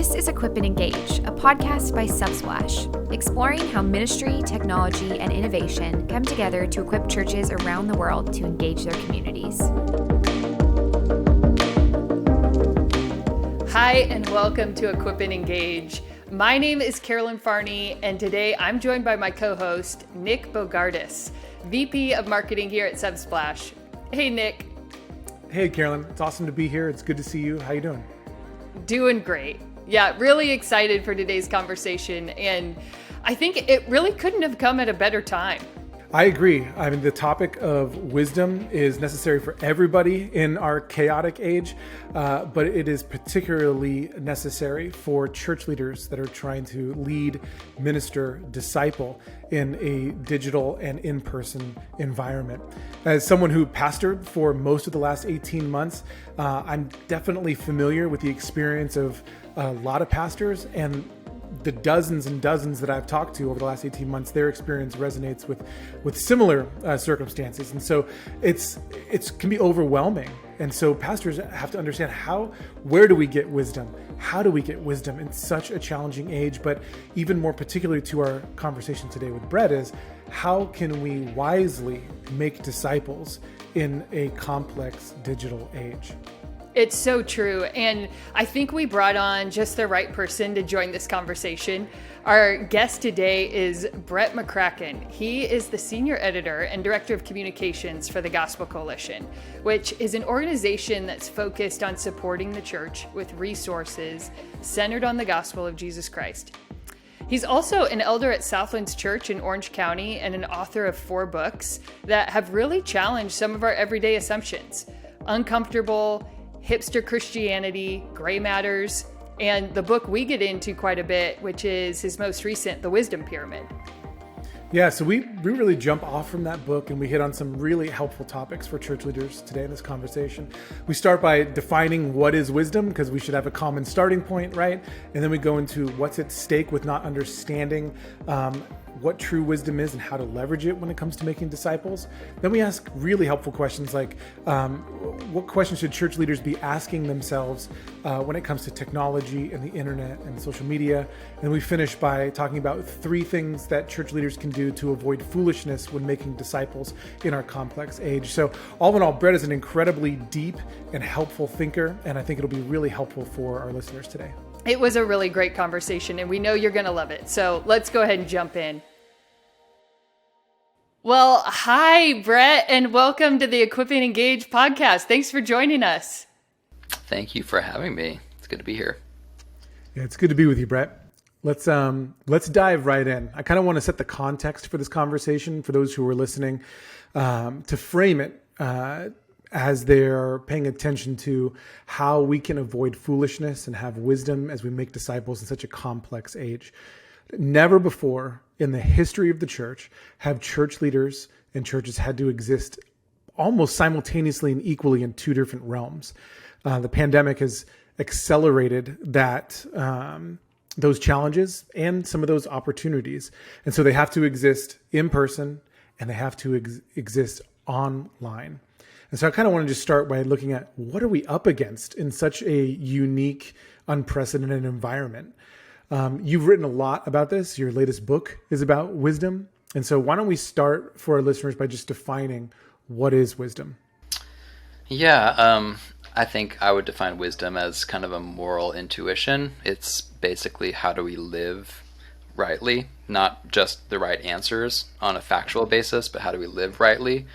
This is Equip and Engage, a podcast by Subsplash, exploring how ministry, technology, and innovation come together to equip churches around the world to engage their communities. Hi, and welcome to Equip and Engage. My name is Carolyn Farney, and today I'm joined by my co-host, Nick Bogardus, VP of Marketing here at Subsplash. Hey, Nick. Hey, Carolyn. It's awesome to be here. It's good to see you. How you doing? Doing great. Yeah, really excited for today's conversation, and I think it really couldn't have come at a better time. I agree. I mean, the topic of wisdom is necessary for everybody in our chaotic age, but it is particularly necessary for church leaders that are trying to lead, minister, disciple in a digital and in-person environment. As someone who pastored for most of the last 18 months, I'm definitely familiar with the experience of a lot of pastors, and the dozens and dozens that I've talked to over the last 18 months, their experience resonates with similar circumstances. And so it can be overwhelming. And so pastors have to understand where do we get wisdom? How do we get wisdom in such a challenging age? But even more particularly to our conversation today with Brett is, how can we wisely make disciples in a complex digital age? It's so true. And I think we brought on just the right person to join this conversation. Our guest today is Brett McCracken. He is the senior editor and director of communications for the Gospel Coalition, which is an organization that's focused on supporting the church with resources centered on the gospel of Jesus Christ. He's also an elder at Southlands Church in Orange County and an author of 4 books that have really challenged some of our everyday assumptions. Uncomfortable, Hipster Christianity, Gray Matters, and the book we get into quite a bit, which is his most recent, The Wisdom Pyramid. Yeah, so we really jump off from that book and we hit on some really helpful topics for church leaders today in this conversation. We start by defining what is wisdom, because we should have a common starting point, right? And then we go into what's at stake with not understanding what true wisdom is and how to leverage it when it comes to making disciples. Then we ask really helpful questions like, what questions should church leaders be asking themselves when it comes to technology and the internet and social media? And we finish by talking about 3 things that church leaders can do to avoid foolishness when making disciples in our complex age. So all in all, Brett is an incredibly deep and helpful thinker, and I think it'll be really helpful for our listeners today. It was a really great conversation, and we know you're going to love it. So let's go ahead and jump in. Well, hi, Brett, and welcome to the Equip and Engage podcast. Thanks for joining us. Thank you for having me. It's good to be here. Yeah, it's good to be with you, Brett. Let's dive right in. I kind of want to set the context for this conversation for those who are listening, to frame it as they're paying attention to how we can avoid foolishness and have wisdom as we make disciples in such a complex age. Never before in the history of the church have church leaders and churches had to exist almost simultaneously and equally in 2 different realms. The pandemic has accelerated those challenges and some of those opportunities. And so they have to exist in person and they have to exist online. And so I kind of want to just start by looking at what are we up against in such a unique, unprecedented environment. You've written a lot about this. Your latest book is about wisdom. And so why don't we start for our listeners by just defining what is wisdom? Yeah, I think I would define wisdom as kind of a moral intuition. It's basically how do we live rightly, not just the right answers on a factual basis, but how do we live rightly?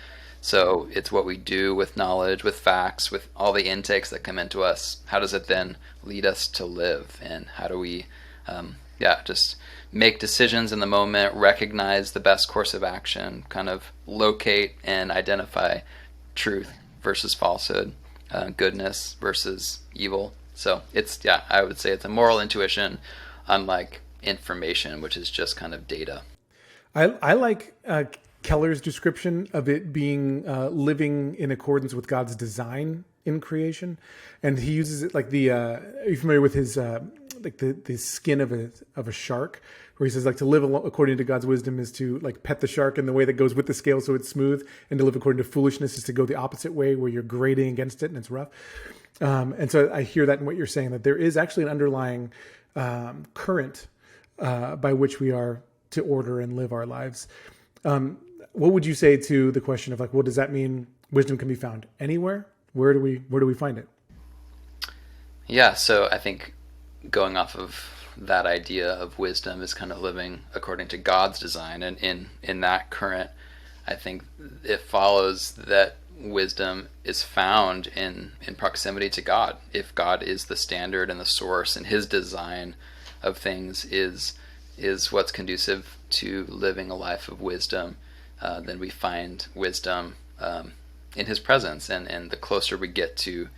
So it's what we do with knowledge, with facts, with all the intakes that come into us. How does it then lead us to live? And how do we just make decisions in the moment, recognize the best course of action, kind of locate and identify truth versus falsehood, goodness versus evil. So I would say it's a moral intuition, unlike information, which is just kind of data. I like Keller's description of it being living in accordance with God's design in creation, and he uses it like are you familiar with his like the skin of a shark, where he says like to live according to God's wisdom is to like pet the shark in the way that goes with the scale so it's smooth, and to live according to foolishness is to go the opposite way where you're grating against it and it's rough. And so I hear that in what you're saying, that there is actually an underlying current by which we are to order and live our lives. What would you say to the question of like, what does that mean? Wisdom can be found anywhere. Where do we find it? Yeah, so I think going off of that idea of wisdom is kind of living according to God's design, and in that current, I think it follows that wisdom is found in proximity to God. If God is the standard and the source, and His design of things is what's conducive to living a life of wisdom, then we find wisdom in His presence, and the closer we get to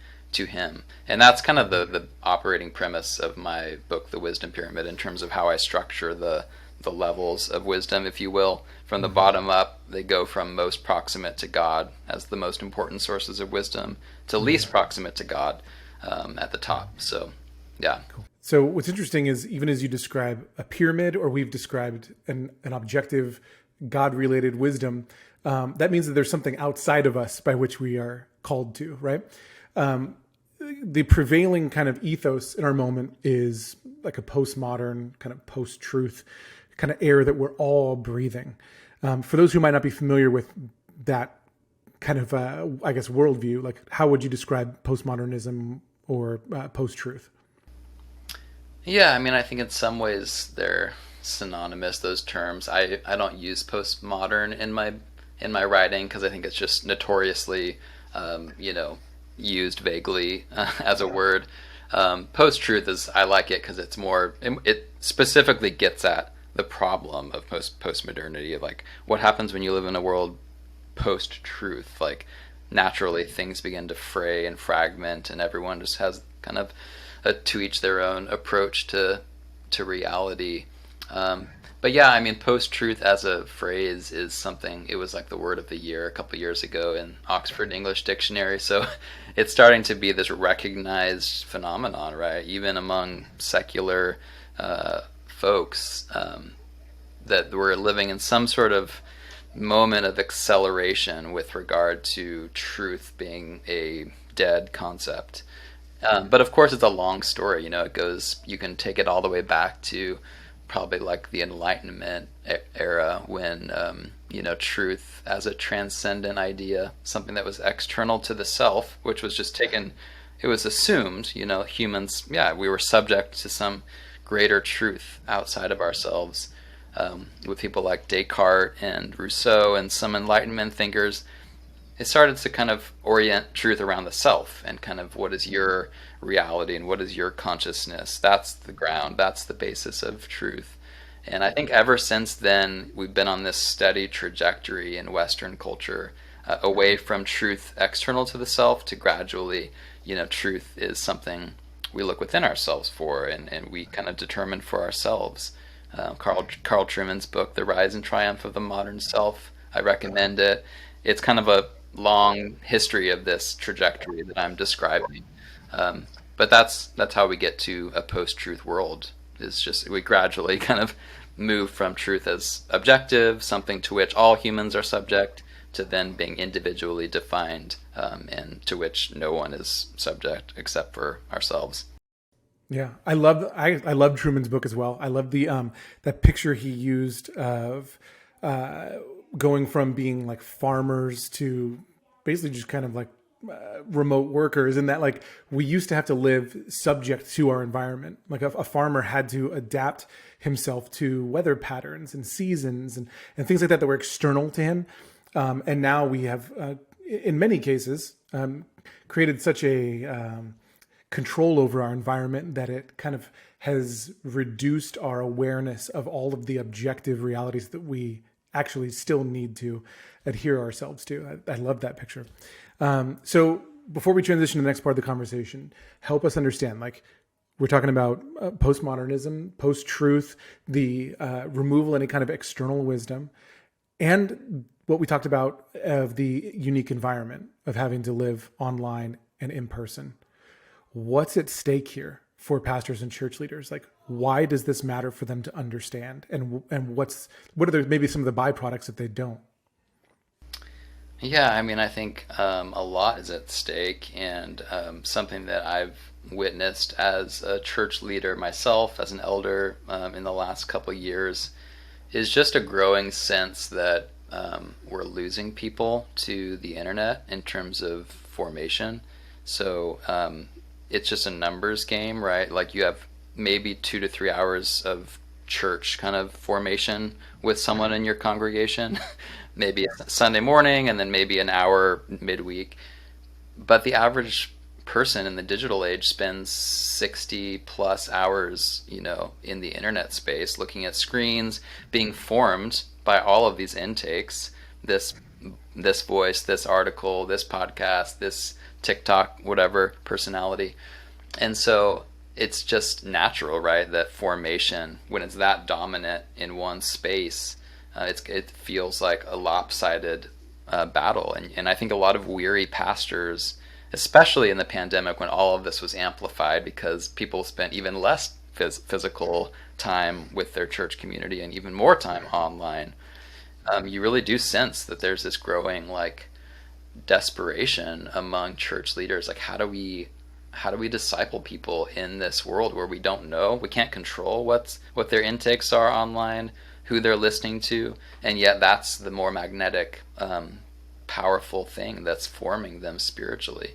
Him. And that's kind of the operating premise of my book, The Wisdom Pyramid, in terms of how I structure the levels of wisdom, if you will. From the bottom up, they go from most proximate to God as the most important sources of wisdom to least proximate to God at the top. So, yeah. Cool. So what's interesting is even as you describe a pyramid, or we've described an objective God-related wisdom, that means that there's something outside of us by which we are called to, right? The prevailing kind of ethos in our moment is like a postmodern, kind of post-truth kind of air that we're all breathing. For those who might not be familiar with that kind of, I guess, worldview, like how would you describe postmodernism or post-truth? Yeah, I mean, I think in some ways they're synonymous, those terms. I don't use postmodern in my writing because I think it's just notoriously, used vaguely as a word. Post-truth is, I like it because it specifically gets at the problem of postmodernity, of like what happens when you live in a world post-truth. Like naturally things begin to fray and fragment, and everyone just has kind of a to each their own approach to reality. But yeah, I mean, post-truth as a phrase is something, it was like the word of the year a couple years ago in Oxford English Dictionary. So it's starting to be this recognized phenomenon, right? Even among secular folks, that we're living in some sort of moment of acceleration with regard to truth being a dead concept. But of course, it's a long story. You can take it all the way back to probably like the Enlightenment era, when truth as a transcendent idea, something that was external to the self, which was just taken, it was assumed, humans, we were subject to some greater truth outside of ourselves, with people like Descartes and Rousseau and some Enlightenment thinkers. It started to kind of orient truth around the self, and kind of what is your reality and what is your consciousness. That's the ground, that's the basis of truth. And I think ever since then, we've been on this steady trajectory in Western culture, away from truth external to the self to gradually, truth is something we look within ourselves for, and we kind of determine for ourselves. Carl Trueman's book, The Rise and Triumph of the Modern Self, I recommend it. It's kind of a long history of this trajectory that I'm describing. But that's how we get to a post-truth world. Is just we gradually kind of move from truth as objective, something to which all humans are subject, to then being individually defined, and to which no one is subject except for ourselves. Yeah, I love Truman's book as well. I love the that picture he used of going from being like farmers to basically just kind of like remote workers, and that like we used to have to live subject to our environment. Like a farmer had to adapt himself to weather patterns and seasons and things like that were external to him. And now we have, in many cases, created such a control over our environment that it kind of has reduced our awareness of all of the objective realities that we actually still need to adhere ourselves to. I love that picture. So before we transition to the next part of the conversation, help us understand, like we're talking about postmodernism, post-truth, the removal of any kind of external wisdom, and what we talked about of the unique environment of having to live online and in person. What's at stake here for pastors and church leaders? Like, why does this matter for them to understand? And what are maybe some of the byproducts if they don't? Yeah, I mean, I think a lot is at stake, and something that I've witnessed as a church leader myself, as an elder in the last couple of years, is just a growing sense that we're losing people to the internet in terms of formation. So it's just a numbers game, right? Like you have maybe 2 to 3 hours of church kind of formation with someone in your congregation, maybe Sunday morning and then maybe an hour midweek. But the average person in the digital age spends 60 plus hours, in the internet space, looking at screens, being formed by all of these intakes, this this voice, this article, this podcast, this TikTok, whatever personality. And so it's just natural, right, that formation, when it's that dominant in one space, it feels like a lopsided battle. And I think a lot of weary pastors, especially in the pandemic when all of this was amplified because people spent even less physical time with their church community and even more time online, you really do sense that there's this growing like desperation among church leaders. Like, how do we disciple people in this world where we don't know, we can't control what their intakes are online, who they're listening to, and yet that's the more magnetic, powerful thing that's forming them spiritually.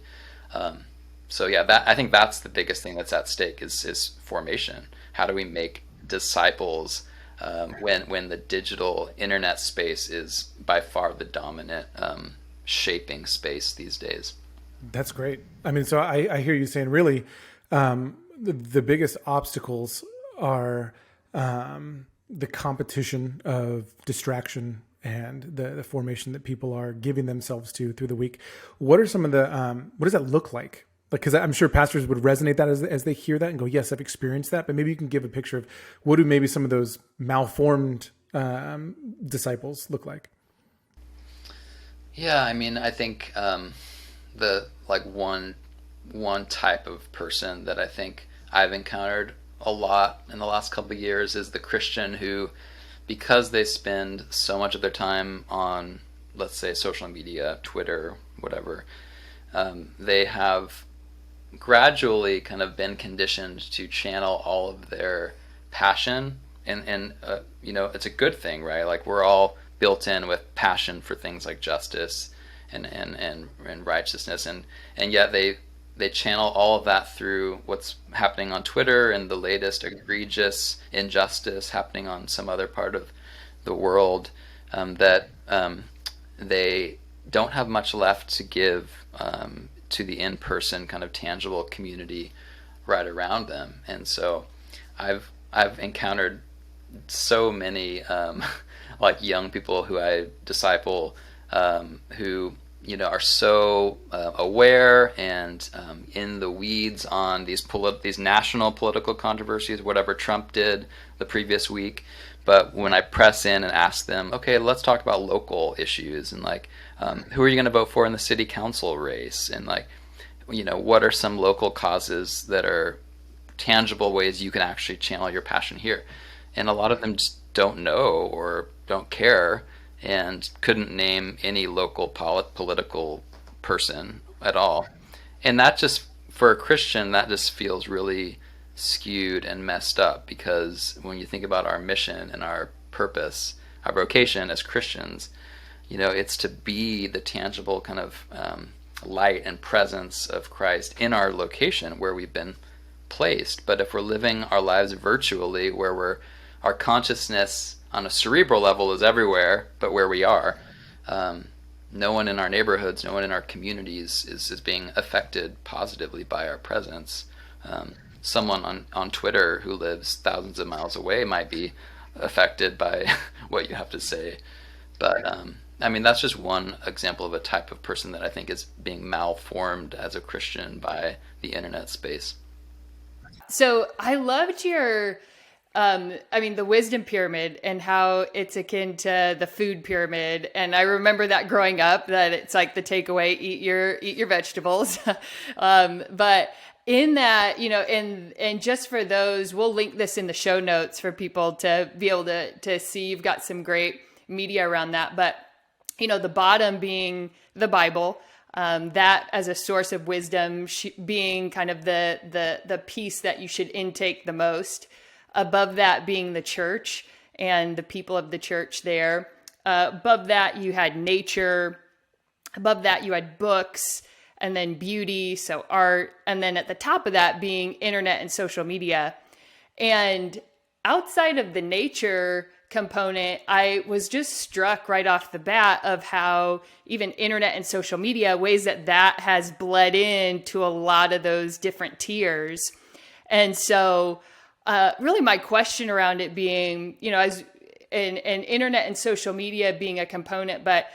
So yeah, I think that's the biggest thing that's at stake is formation. How do we make disciples when the digital internet space is by far the dominant shaping space these days? That's great. I mean, so I hear you saying really the biggest obstacles are the competition of distraction and the formation that people are giving themselves to through the week. What are some of the, what does that look like? Like, because I'm sure pastors would resonate that as they hear that and go, yes, I've experienced that. But maybe you can give a picture of what do maybe some of those malformed disciples look like? Yeah, I mean, I think the like one type of person that I think I've encountered a lot in the last couple of years is the Christian who, because they spend so much of their time on, let's say, social media, Twitter, whatever, they have gradually kind of been conditioned to channel all of their passion, and it's a good thing, right? Like, we're all built in with passion for things like justice and righteousness, and yet they channel all of that through what's happening on Twitter and the latest egregious injustice happening on some other part of the world, that they don't have much left to give to the in-person kind of tangible community right around them. And so I've encountered so many like young people who I disciple, who are so aware and in the weeds on these national political controversies, whatever Trump did the previous week. But when I press in and ask them, okay, let's talk about local issues, and like, who are you going to vote for in the city council race, and like, what are some local causes that are tangible ways you can actually channel your passion here? And a lot of them just don't know or don't care and couldn't name any local political person at all. And that just, for a Christian, that just feels really skewed and messed up, because when you think about our mission and our purpose, our vocation as Christians, it's to be the tangible kind of light and presence of Christ in our location where we've been placed. But if we're living our lives virtually, where our consciousness on a cerebral level is everywhere but where we are, no one in our neighborhoods, no one in our communities is being affected positively by our presence. Someone on Twitter who lives thousands of miles away might be affected by what you have to say. But I mean, that's just one example of a type of person that I think is being malformed as a Christian by the internet space. So I loved your, the wisdom pyramid and how it's akin to the food pyramid. And I remember that growing up, that it's like the takeaway, eat your vegetables. But in that, and just for those, we'll link this in the show notes for people to be able to see. You've got some great media around that. But the bottom being the Bible, that as a source of wisdom being kind of the piece that you should intake the most. Above that being the church and the people of the church there. Above that you had nature. Above that you had books, and then beauty, so art. And then at the top of that being internet and social media. And outside of the nature component, I was just struck right off the bat of how even internet and social media, ways that has bled into a lot of those different tiers. And so really my question around it being, as and internet and social media being a component, but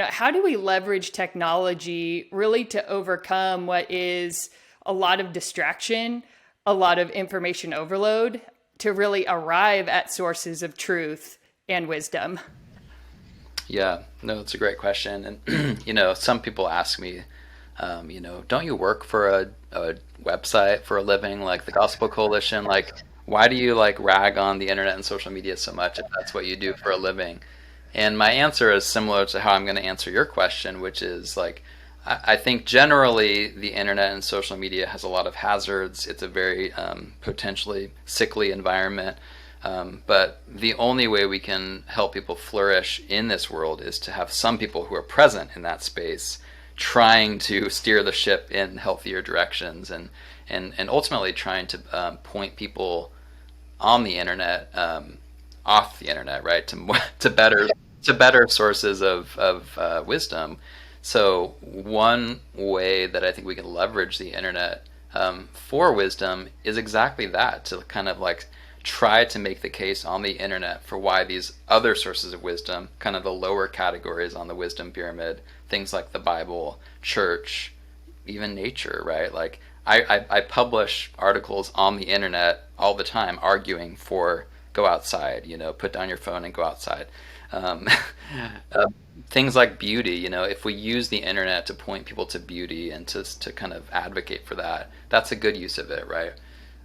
how do we leverage technology really to overcome what is a lot of distraction, a lot of information overload, to really arrive at sources of truth and wisdom? Yeah, no, it's a great question. And, some people ask me, don't you work for a website for a living, like the Gospel Coalition? Like, why do you rag on the internet and social media so much if that's what you do for a living? And my answer is similar to how I'm going to answer your question, which is I think generally the internet and social media has a lot of hazards. It's a very potentially sickly environment. But the only way we can help people flourish in this world is to have some people who are present in that space, trying to steer the ship in healthier directions, and ultimately trying to point people on the internet off the internet, right, to better sources of wisdom. So one way that I think we can leverage the internet for wisdom is exactly that, to kind of try to make the case on the internet for why these other sources of wisdom, kind of the lower categories on the wisdom pyramid, things like the Bible, church, even nature, right? I publish articles on the internet all the time arguing for go outside, put down your phone and go outside. Things like beauty, if we use the internet to point people to beauty and to kind of advocate for that, that's a good use of it, right?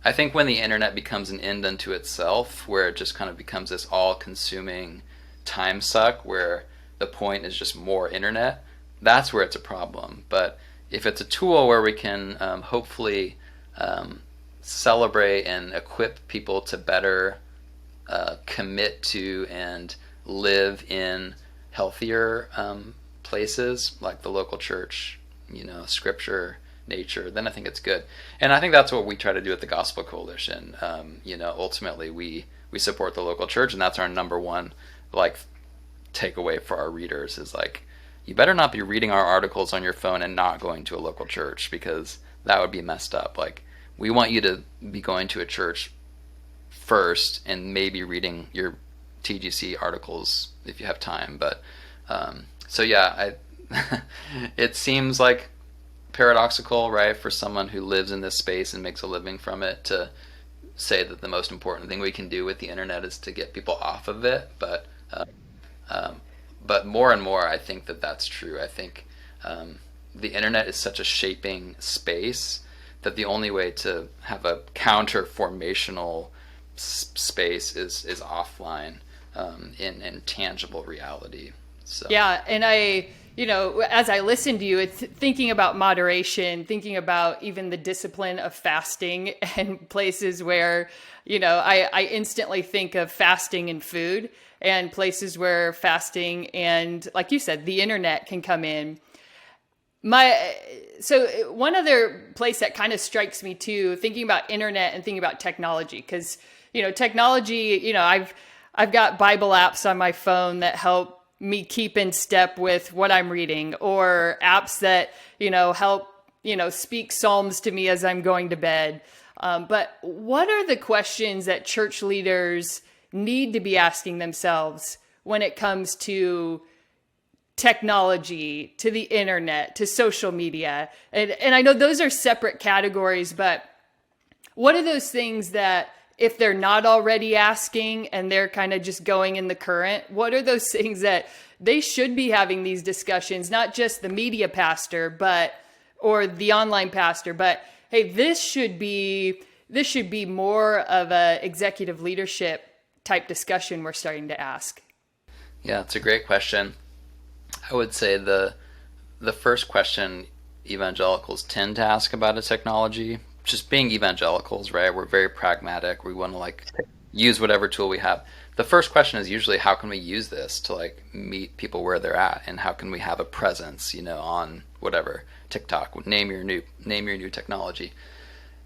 I think when the internet becomes an end unto itself, where it just kind of becomes this all-consuming time suck, where the point is just more internet, that's where it's a problem. But if it's a tool where we can hopefully celebrate and equip people to better commit to and live in healthier places like the local church, scripture, nature, then I think it's good. And I think that's what we try to do at the Gospel Coalition. Ultimately we support the local church, and that's our number one takeaway for our readers is you better not be reading our articles on your phone and not going to a local church, because that would be messed up. We want you to be going to a church first and maybe reading your TGC articles if you have time. But it seems paradoxical, right, for someone who lives in this space and makes a living from it to say that the most important thing we can do with the internet is to get people off of it. But more and more, I think that's true. I think the internet is such a shaping space that the only way to have a counter-formational space is offline in tangible reality. So yeah, and as I listen to you, it's thinking about moderation, thinking about even the discipline of fasting, and places where, I instantly think of fasting and food, and places where fasting and, like you said, the internet can come in. So one other place that kind of strikes me too, thinking about internet and thinking about technology, because, technology, I've got Bible apps on my phone that help me keep in step with what I'm reading, or apps that, help, speak Psalms to me as I'm going to bed. But what are the questions that church leaders need to be asking themselves when it comes to technology, to the internet, to social media? And I know those are separate categories, but what are those things that, if they're not already asking and they're kind of just going in the current, what are those things that they should be having these discussions, not just the media pastor, or the online pastor, but hey, this should be more of a executive leadership type discussion we're starting to ask? Yeah, it's a great question. I would say the first question evangelicals tend to ask about a technology, just being evangelicals, right? We're very pragmatic. We want to like use whatever tool we have. The first question is usually, how can we use this to like meet people where they're at, and how can we have a presence, on whatever TikTok, name your new technology.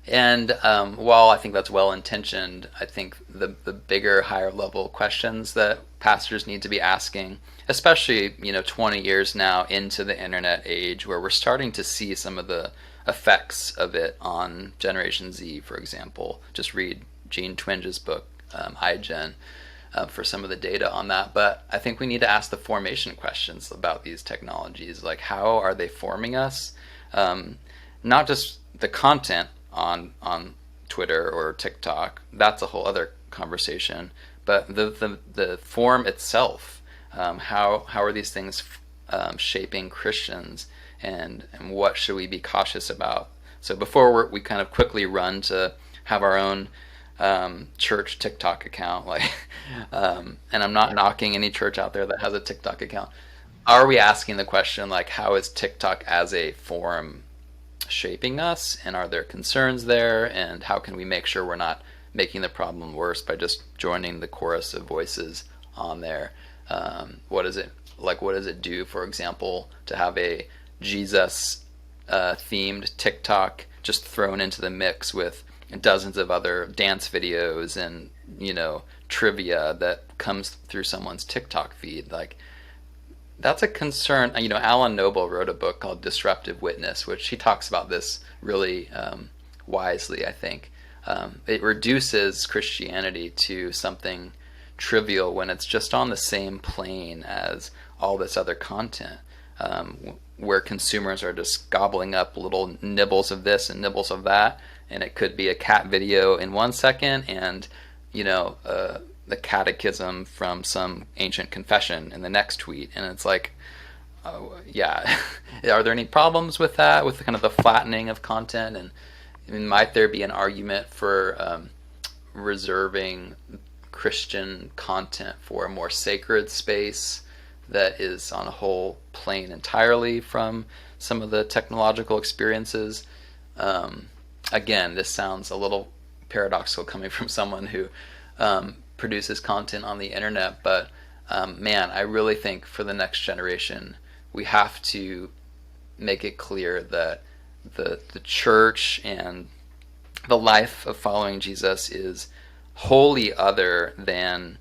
And while I think that's well intentioned, I think the bigger, higher level questions that pastors need to be asking, especially 20 years now into the internet age, where we're starting to see some of the effects of it on Generation Z, for example. Just read Gene Twinge's book, iGen, for some of the data on that. But I think we need to ask the formation questions about these technologies, like how are they forming us? Not just the content on Twitter or TikTok, that's a whole other conversation, but the form itself, how are these things shaping Christians, and what should we be cautious about? So before we kind of quickly run to have our own church TikTok account, and I'm not knocking any church out there that has a TikTok account, are we asking the question, like, how is TikTok as a form shaping us, and are there concerns there, and how can we make sure we're not making the problem worse by just joining the chorus of voices on there? What does it do, for example, to have a Jesus themed TikTok just thrown into the mix with dozens of other dance videos and trivia that comes through someone's TikTok feed? Like, that's a concern. Alan Noble wrote a book called Disruptive Witness, which he talks about this really wisely, I think. It reduces Christianity to something trivial when it's just on the same plane as all this other content, where consumers are just gobbling up little nibbles of this and nibbles of that, and it could be a cat video in 1 second and the catechism from some ancient confession in the next tweet, and it's like, yeah, are there any problems with that, with kind of the flattening of content? And might there be an argument for reserving Christian content for a more sacred space that is on a whole plane entirely from some of the technological experiences? Again, this sounds a little paradoxical coming from someone who produces content on the internet, but man, I really think for the next generation, we have to make it clear that the church and the life of following Jesus is wholly other than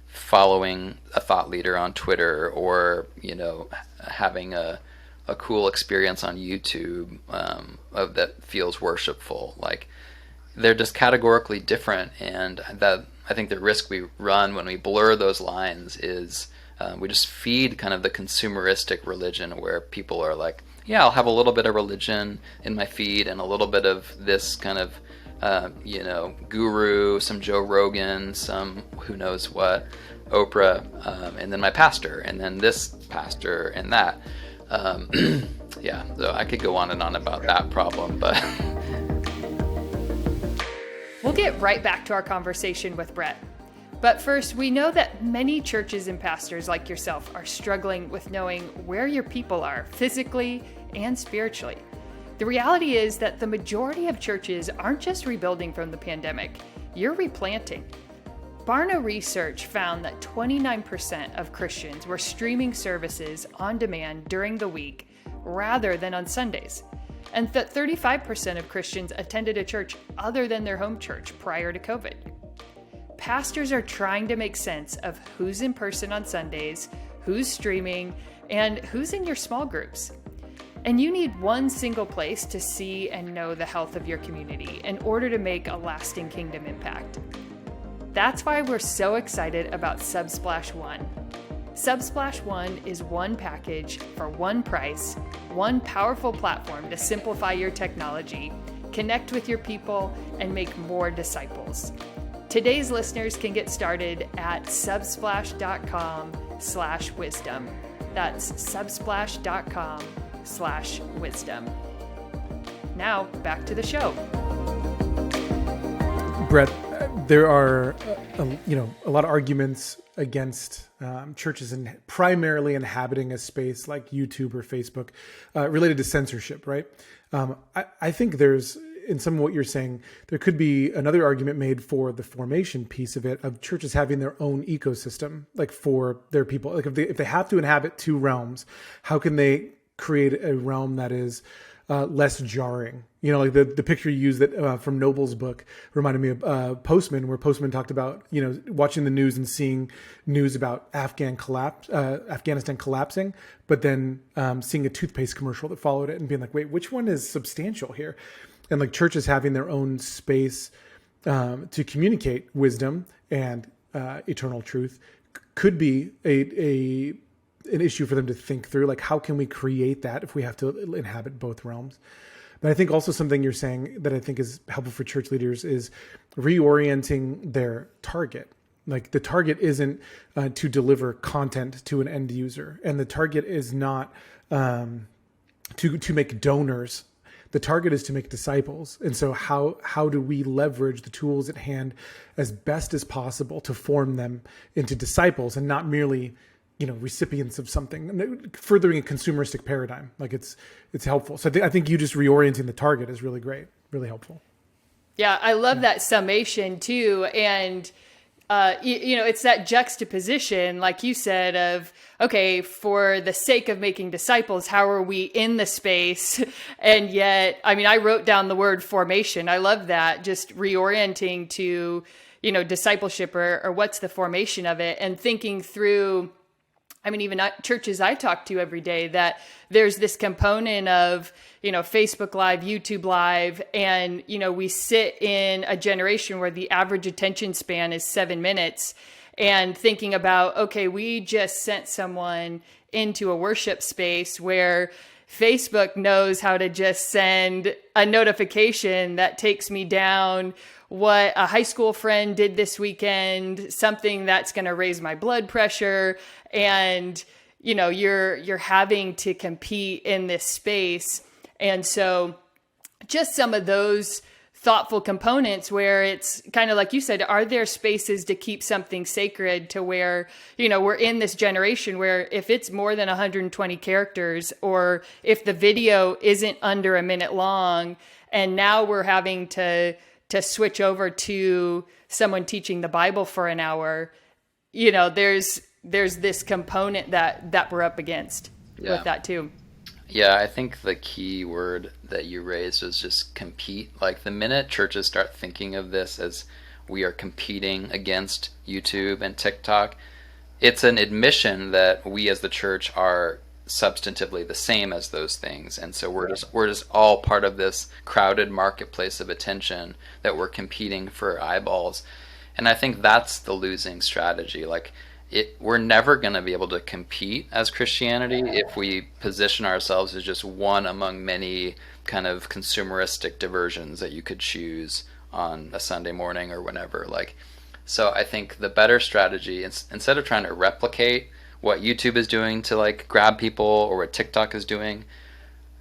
following a thought leader on Twitter, or having a cool experience on YouTube that feels worshipful. Like, they're just categorically different, and that I think the risk we run when we blur those lines is we just feed kind of the consumeristic religion, where people are like, yeah, I'll have a little bit of religion in my feed and a little bit of this kind of guru, some Joe Rogan, some who knows what, Oprah, and then my pastor, and then this pastor and that. Yeah, so I could go on and on about that problem, but we'll get right back to our conversation with Brett. But first, we know that many churches and pastors like yourself are struggling with knowing where your people are physically and spiritually. The reality is that the majority of churches aren't just rebuilding from the pandemic, you're replanting. Barna research found that 29% of Christians were streaming services on demand during the week rather than on Sundays, and that 35% of Christians attended a church other than their home church prior to COVID. Pastors are trying to make sense of who's in person on Sundays, who's streaming, and who's in your small groups. And you need one single place to see and know the health of your community in order to make a lasting kingdom impact. That's why we're so excited about Subsplash One. Subsplash One is one package for one price, one powerful platform to simplify your technology, connect with your people, and make more disciples. Today's listeners can get started at subsplash.com/wisdom. That's subsplash.com/wisdom. Now, back to the show. Brett, there are a lot of arguments against churches and primarily inhabiting a space like YouTube or Facebook related to censorship, right? I think there's, in some of what you're saying, there could be another argument made for the formation piece of it, of churches having their own ecosystem, like for their people. Like if they have to inhabit two realms, how can they create a realm that is less jarring? You know, like the picture you used that from Noble's book reminded me of Postman, where Postman talked about, you know, watching the news and seeing news about Afghanistan collapsing, but then seeing a toothpaste commercial that followed it and being like, wait, which one is substantial here? And like churches having their own space to communicate wisdom and eternal truth could be an issue for them to think through. Like, how can we create that if we have to inhabit both realms? But I think also something you're saying that I think is helpful for church leaders is reorienting their target. Like the target isn't to deliver content to an end user, and the target is not to make donors. The target is to make disciples. And so how do we leverage the tools at hand as best as possible to form them into disciples and not merely, you know, recipients of something, furthering a consumeristic paradigm? Like it's helpful. So I think you just reorienting the target is really great, really helpful. Yeah, I love that summation too. And, you know, it's that juxtaposition, like you said, of, okay, for the sake of making disciples, how are we in the space? And yet, I mean, I wrote down the word formation. I love that, just reorienting to, you know, discipleship or what's the formation of it, and thinking through, I mean, even churches I talk to every day, that there's this component of, you know, Facebook Live, YouTube Live, and, you know, we sit in a generation where the average attention span is 7 minutes, and thinking about, okay, we just sent someone into a worship space where Facebook knows how to just send a notification that takes me down what a high school friend did this weekend, something that's going to raise my blood pressure. And, you know, you're having to compete in this space. And so just some of those thoughtful components where it's kind of like you said, are there spaces to keep something sacred, to where, you know, we're in this generation where if it's more than 120 characters, or if the video isn't under a minute long, and now we're having to switch over to someone teaching the Bible for an hour, you know, there's this component that we're up against with that too. Yeah, I think the key word that you raised is just compete. Like the minute churches start thinking of this as we are competing against YouTube and TikTok, it's an admission that we as the church are substantively the same as those things. And so we're just all part of this crowded marketplace of attention that we're competing for eyeballs. And I think that's the losing strategy. Like we're never going to be able to compete as Christianity if we position ourselves as just one among many kind of consumeristic diversions that you could choose on a Sunday morning or whenever. Like, so I think the better strategy, instead of trying to replicate what YouTube is doing to like grab people or what TikTok is doing,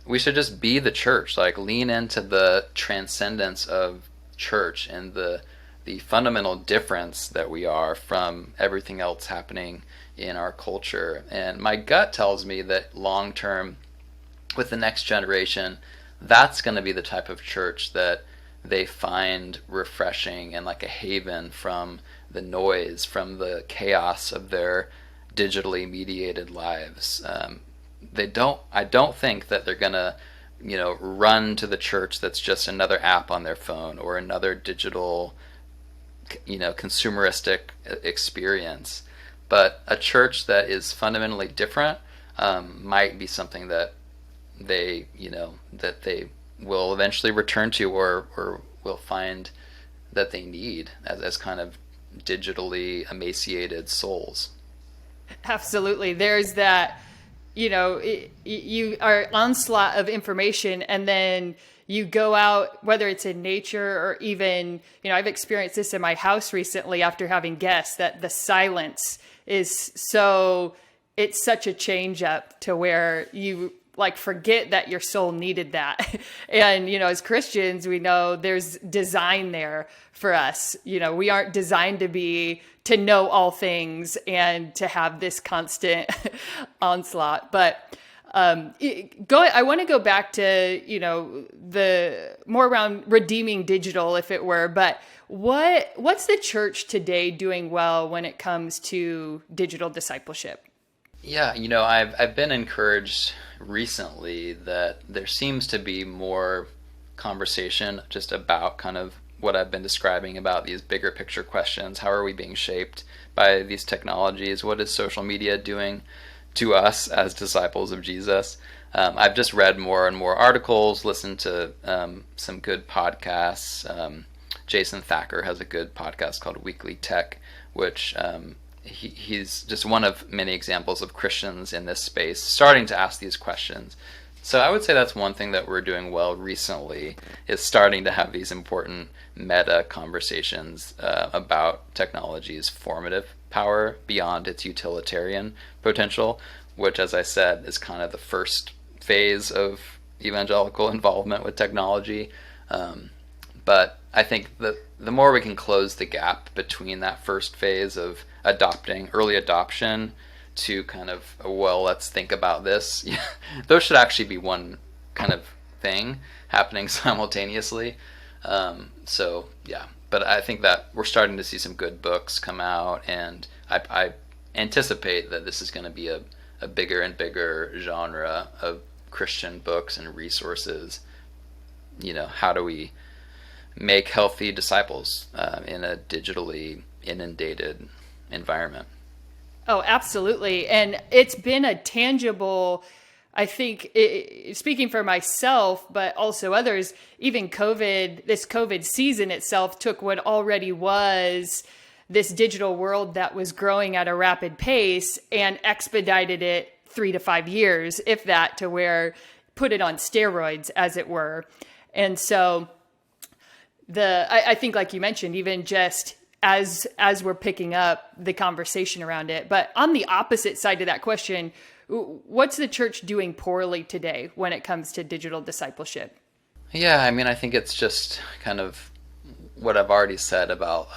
we should just be the church. Like lean into the transcendence of church and the fundamental difference that we are from everything else happening in our culture. And my gut tells me that long term, with the next generation, that's going to be the type of church that they find refreshing and like a haven from the noise, from the chaos of their digitally mediated lives. I don't think that they're going to, you know, run to the church that's just another app on their phone or another digital, you know, consumeristic experience. But a church that is fundamentally different might be something that they, you know, that they will eventually return to or will find that they need as kind of digitally emaciated souls. Absolutely. There's that, you know, you are onslaught of information, and then you go out, whether it's in nature or even, you know, I've experienced this in my house recently after having guests, that the silence is it's such a change up to where you like forget that your soul needed that. And, as Christians, we know there's design there for us. We aren't designed to know all things and to have this constant onslaught. But I want to go back to, the more around redeeming digital, if it were, but what's the church today doing well when it comes to digital discipleship? Yeah, I've been encouraged recently that there seems to be more conversation just about kind of what I've been describing about these bigger picture questions. How are we being shaped by these technologies? What is social media doing to us as disciples of Jesus? I've just read more and more articles, listened to some good podcasts. Jason Thacker has a good podcast called Weekly Tech, which he's just one of many examples of Christians in this space starting to ask these questions. So I would say that's one thing that we're doing well recently, is starting to have these important meta conversations about technology's formative power beyond its utilitarian potential, which, as I said, is kind of the first phase of evangelical involvement with technology. But I think the more we can close the gap between that first phase of early adoption to kind of, well, let's think about this. Those should actually be one kind of thing happening simultaneously. So yeah, but I think that we're starting to see some good books come out, and I anticipate that this is going to be a bigger and bigger genre of Christian books and resources. How do we make healthy disciples in a digitally inundated environment? Oh, absolutely. And it's been a tangible, I think, speaking for myself, but also others, even this COVID season itself took what already was this digital world that was growing at a rapid pace and expedited it 3 to 5 years, if that, to where put it on steroids, as it were. And so I think, like you mentioned, even just as we're picking up the conversation around it. But on the opposite side of that question, what's the church doing poorly today when it comes to digital discipleship? Yeah, I think it's just kind of what I've already said about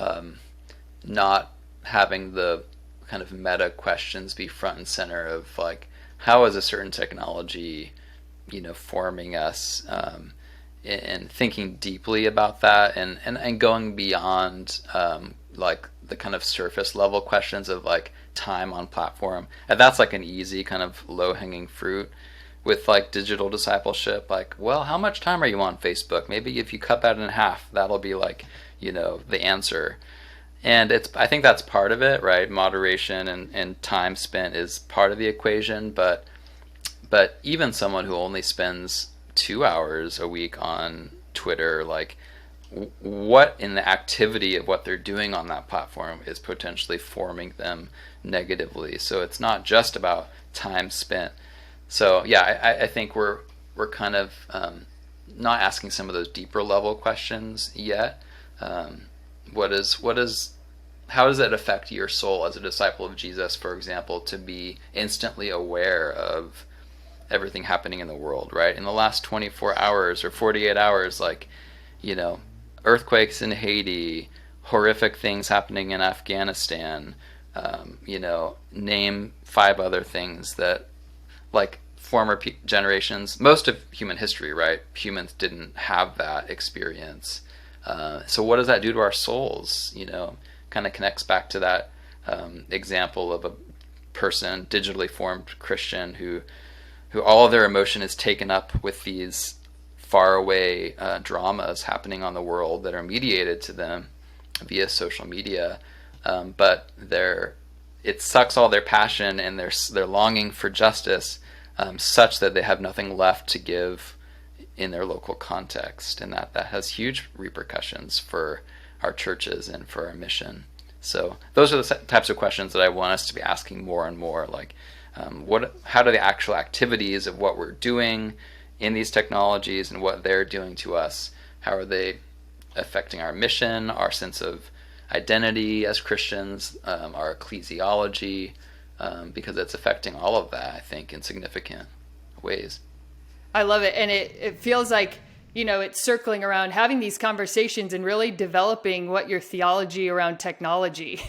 not having the kind of meta questions be front and center of like, how is a certain technology, forming us, and thinking deeply about that, and going beyond like the kind of surface level questions of like time on platform. And that's like an easy kind of low hanging fruit with like digital discipleship. Like, well, how much time are you on Facebook? Maybe if you cut that in half, that'll be like, the answer. And I think that's part of it, right? Moderation and time spent is part of the equation, but even someone who only spends 2 hours a week on Twitter, like what in the activity of what they're doing on that platform is potentially forming them negatively. So it's not just about time spent. So yeah, I think we're kind of not asking some of those deeper level questions yet. How does it affect your soul as a disciple of Jesus, for example, to be instantly aware of everything happening in the world, right? In the last 24 hours or 48 hours, like, earthquakes in Haiti, horrific things happening in Afghanistan, name 5 other things that, like, former generations, most of human history, right? Humans didn't have that experience. So what does that do to our souls? Kind of connects back to that example of a person, digitally formed Christian, who all of their emotion is taken up with these faraway dramas happening on the world that are mediated to them via social media, but it sucks all their passion and their longing for justice, such that they have nothing left to give in their local context, and that has huge repercussions for our churches and for our mission. So those are the types of questions that I want us to be asking more and more, like how do the actual activities of what we're doing in these technologies and what they're doing to us, how are they affecting our mission, our sense of identity as Christians, our ecclesiology, because it's affecting all of that, I think, in significant ways. I love it. And it feels like, it's circling around having these conversations and really developing what your theology around technology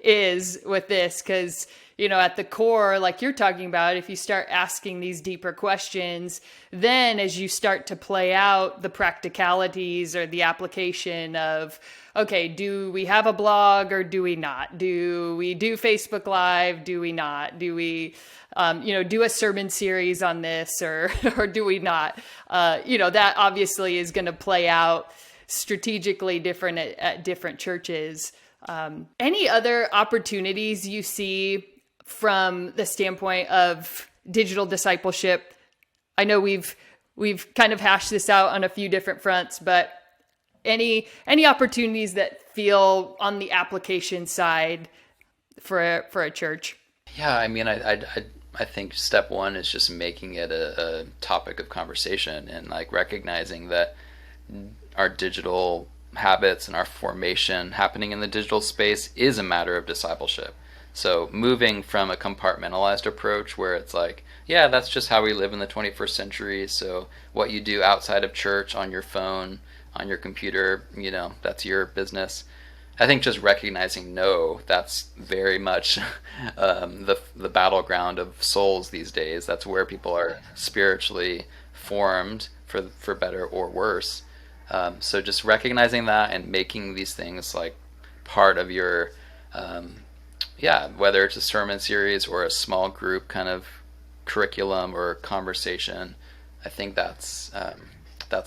is with this. Because, at the core, like you're talking about, if you start asking these deeper questions, then as you start to play out the practicalities or the application of, okay, do we have a blog or do we not? Do we do Facebook Live? Do we not? Do we, do a sermon series on this or do we not? That obviously is going to play out strategically different at different churches. Any other opportunities you see from the standpoint of digital discipleship? I know we've kind of hashed this out on a few different fronts, but any opportunities that feel on the application side for a church? Yeah, I mean, I think step one is just making it a topic of conversation and like recognizing that our digital habits and our formation happening in the digital space is a matter of discipleship. So moving from a compartmentalized approach where it's like, yeah, that's just how we live in the 21st century. So what you do outside of church on your phone, on your computer, that's your business. I think just recognizing, no, that's very much the battleground of souls these days. That's where people are spiritually formed for better or worse. So just recognizing that and making these things like part of your, whether it's a sermon series or a small group kind of curriculum or conversation, I think that's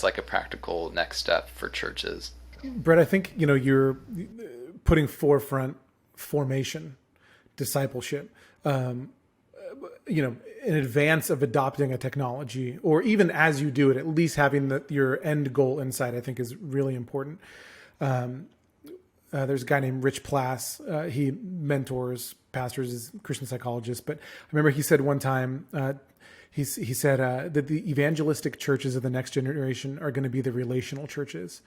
like a practical next step for churches. Brett, I think, you're putting forefront formation, discipleship, in advance of adopting a technology, or even as you do it, at least having your end goal in sight, I think is really important. There's a guy named Rich Plass. He mentors pastors, is a Christian psychologist. But I remember he said one time, he said that the evangelistic churches of the next generation are going to be the relational churches.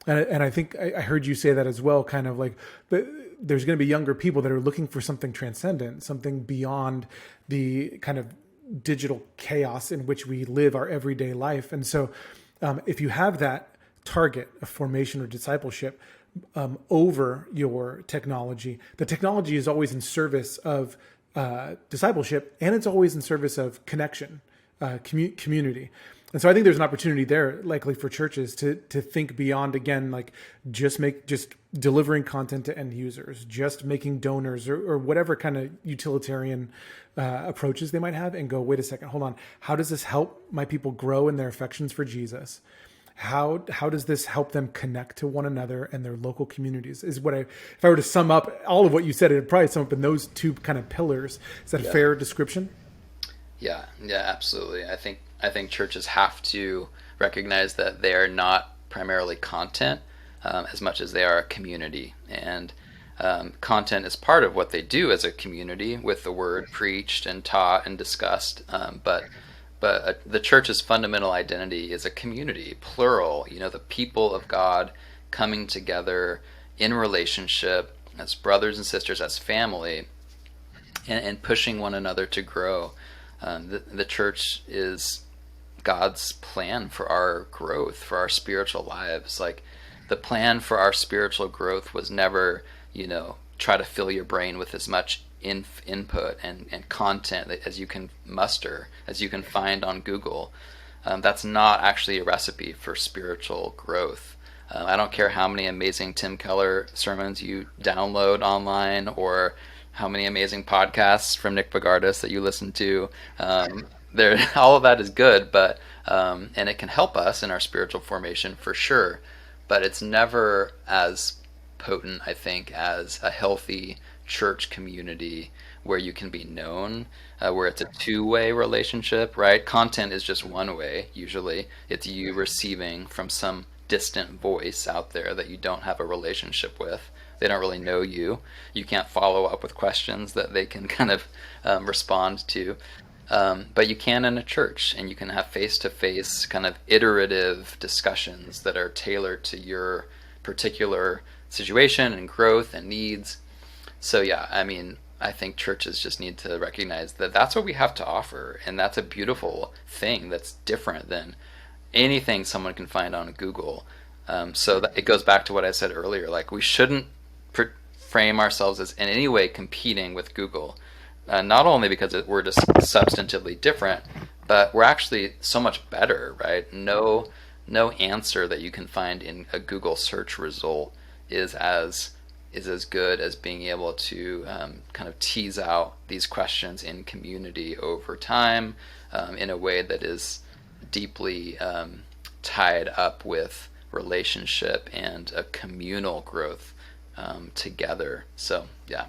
And I think I heard you say that as well, kind of like, there's going to be younger people that are looking for something transcendent, something beyond the kind of digital chaos in which we live our everyday life. And so if you have that target of formation or discipleship over your technology, the technology is always in service of discipleship, and it's always in service of connection, community. And so I think there's an opportunity there, likely for churches to think beyond, again, like just delivering content to end users, just making donors or whatever kind of utilitarian approaches they might have, and go, wait a second, hold on. How does this help my people grow in their affections for Jesus? How does this help them connect to one another and their local communities? Is what if I were to sum up all of what you said, it'd probably sum up in those two kind of pillars. Is that a fair description? Yeah, absolutely. I think churches have to recognize that they are not primarily content as much as they are a community. And content is part of what they do as a community with the word preached and taught and discussed. But the church's fundamental identity is a community, plural, the people of God coming together in relationship as brothers and sisters, as family, and pushing one another to grow. The church is God's plan for our growth, for our spiritual lives. Like, the plan for our spiritual growth was never, try to fill your brain with as much input and content as you can muster, as you can find on Google. That's not actually a recipe for spiritual growth. I don't care how many amazing Tim Keller sermons you download online, or how many amazing podcasts from Nick Bogardus that you listen to. All of that is good, but and it can help us in our spiritual formation for sure. But it's never as potent, I think, as a healthy church community where you can be known, where it's a two-way relationship, right? Content is just one way. Usually, it's you receiving from some distant voice out there that you don't have a relationship with. They don't really know you. You can't follow up with questions that they can kind of respond to. But you can in a church, and you can have face-to-face kind of iterative discussions that are tailored to your particular situation and growth and needs. So yeah, I mean, I think churches just need to recognize that that's what we have to offer, and that's a beautiful thing that's different than anything someone can find on Google. So that it goes back to what I said earlier. Like, we shouldn't frame ourselves as in any way competing with Google, not only because we're just substantively different, but we're actually so much better, right? No answer that you can find in a Google search result is as good as being able to kind of tease out these questions in community over time, in a way that is deeply tied up with relationship and a communal growth together. So yeah,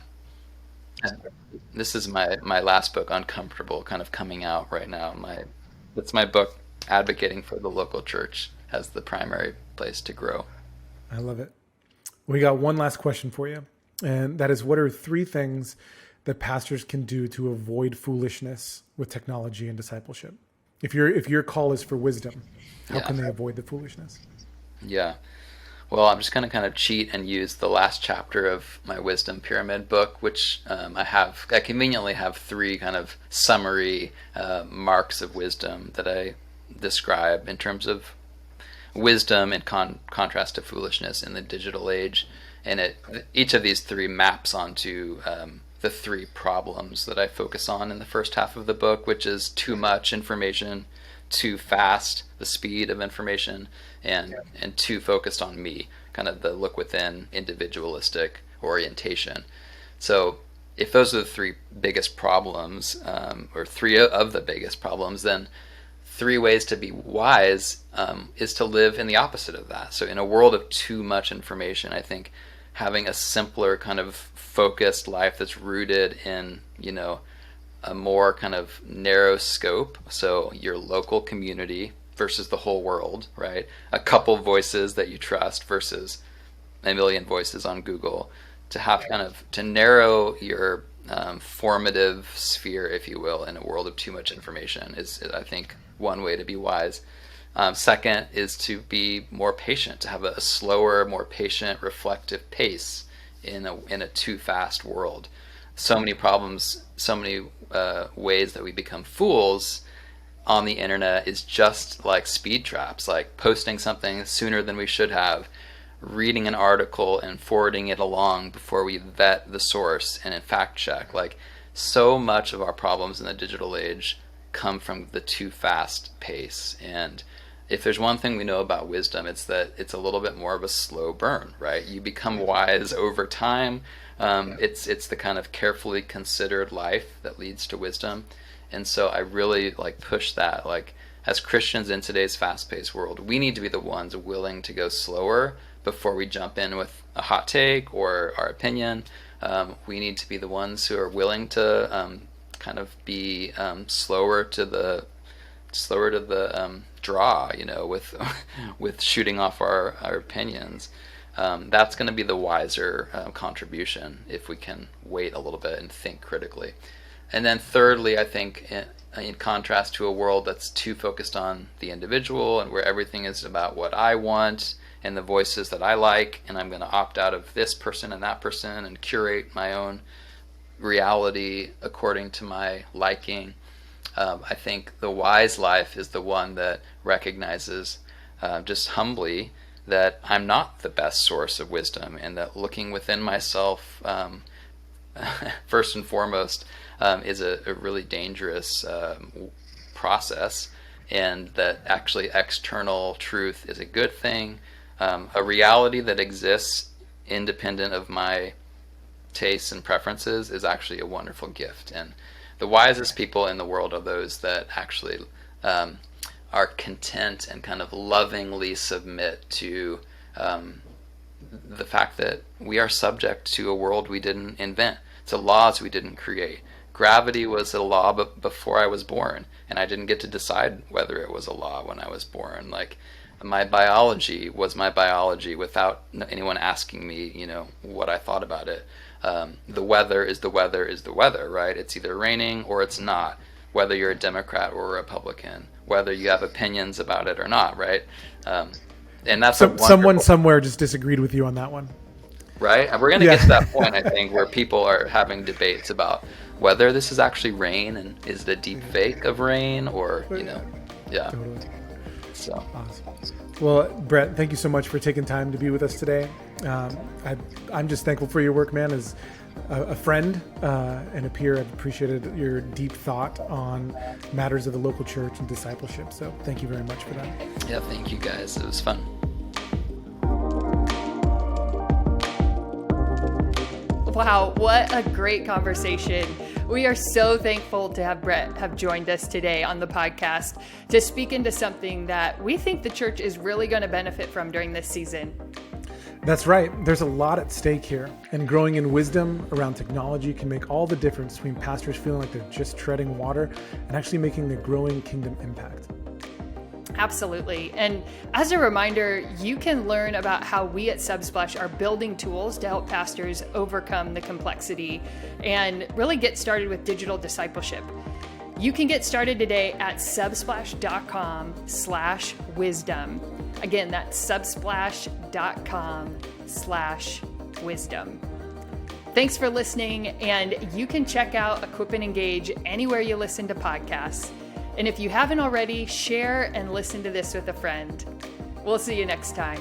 this is my last book, Uncomfortable, kind of coming out right now. It's my book advocating for the local church as the primary place to grow. I love it. We got one last question for you, and that is, what are 3 things that pastors can do to avoid foolishness with technology and discipleship? If your call is for wisdom, how can they avoid the foolishness? Yeah. Well, I'm just going to kind of cheat and use the last chapter of my wisdom pyramid book, which I conveniently have 3 kind of summary marks of wisdom that I describe in terms of wisdom in contrast to foolishness in the digital age. And each of these 3 maps onto the 3 problems that I focus on in the first half of the book, which is too much information, too fast, the speed of information, and too focused on me, kind of the look within individualistic orientation. So if those are the 3 biggest problems, or 3 of the biggest problems, then 3 ways to be wise is to live in the opposite of that. So in a world of too much information, I think having a simpler kind of focused life that's rooted in, a more kind of narrow scope. So your local community versus the whole world, right? A couple voices that you trust versus a million voices on Google. To have kind of to narrow your formative sphere, if you will, in a world of too much information is, I think, one way to be wise. Second is to be more patient, to have a slower, more patient, reflective pace in a too fast world. So many problems, so many ways that we become fools on the internet is just like speed traps, like posting something sooner than we should have, reading an article and forwarding it along before we vet the source and fact check. Like, so much of our problems in the digital age come from the too fast pace. And if there's one thing we know about wisdom, it's that it's a little bit more of a slow burn, right? You become wise over time. It's the kind of carefully considered life that leads to wisdom. And so I really push that. Like, as Christians in today's fast-paced world, we need to be the ones willing to go slower before we jump in with a hot take or our opinion. We need to be the ones who are willing to kind of be slower to the draw, with shooting off our opinions. That's going to be the wiser contribution if we can wait a little bit and think critically. And then thirdly, I think in contrast to a world that's too focused on the individual and where everything is about what I want and the voices that I like, and I'm going to opt out of this person and that person and curate my own reality according to my liking. I think the wise life is the one that recognizes just humbly that I'm not the best source of wisdom, and that looking within myself first and foremost is a really dangerous process, and that actually external truth is a good thing. A reality that exists independent of my tastes and preferences is actually a wonderful gift. And the wisest people in the world are those that actually are content and kind of lovingly submit to the fact that we are subject to a world we didn't invent, to laws we didn't create. Gravity was a law before I was born, and I didn't get to decide whether it was a law when I was born. My biology was my biology without anyone asking me, what I thought about it. The weather is the weather is the weather, right? It's either raining or it's not, whether you're a Democrat or a Republican, whether you have opinions about it or not, right? And that's someone somewhere just disagreed with you on that one. right? And we're going to get to that point, I think, where people are having debates about whether this is actually rain and is it a deep fake of rain or, yeah. Totally. So. Awesome. Well, Brett, thank you so much for taking time to be with us today. I'm just thankful for your work, man, as a friend and a peer. I've appreciated your deep thought on matters of the local church and discipleship. So thank you very much for that. Yeah, thank you guys. It was fun. Wow, what a great conversation. We are so thankful to have Brett have joined us today on the podcast to speak into something that we think the church is really going to benefit from during this season. That's right. There's a lot at stake here, and growing in wisdom around technology can make all the difference between pastors feeling like they're just treading water and actually making a growing kingdom impact. Absolutely. And as a reminder, you can learn about how we at Subsplash are building tools to help pastors overcome the complexity and really get started with digital discipleship. You can get started today at subsplash.com/wisdom. Again, that's subsplash.com/wisdom. Thanks for listening, and you can check out Equip and Engage anywhere you listen to podcasts. And if you haven't already, share and listen to this with a friend. We'll see you next time.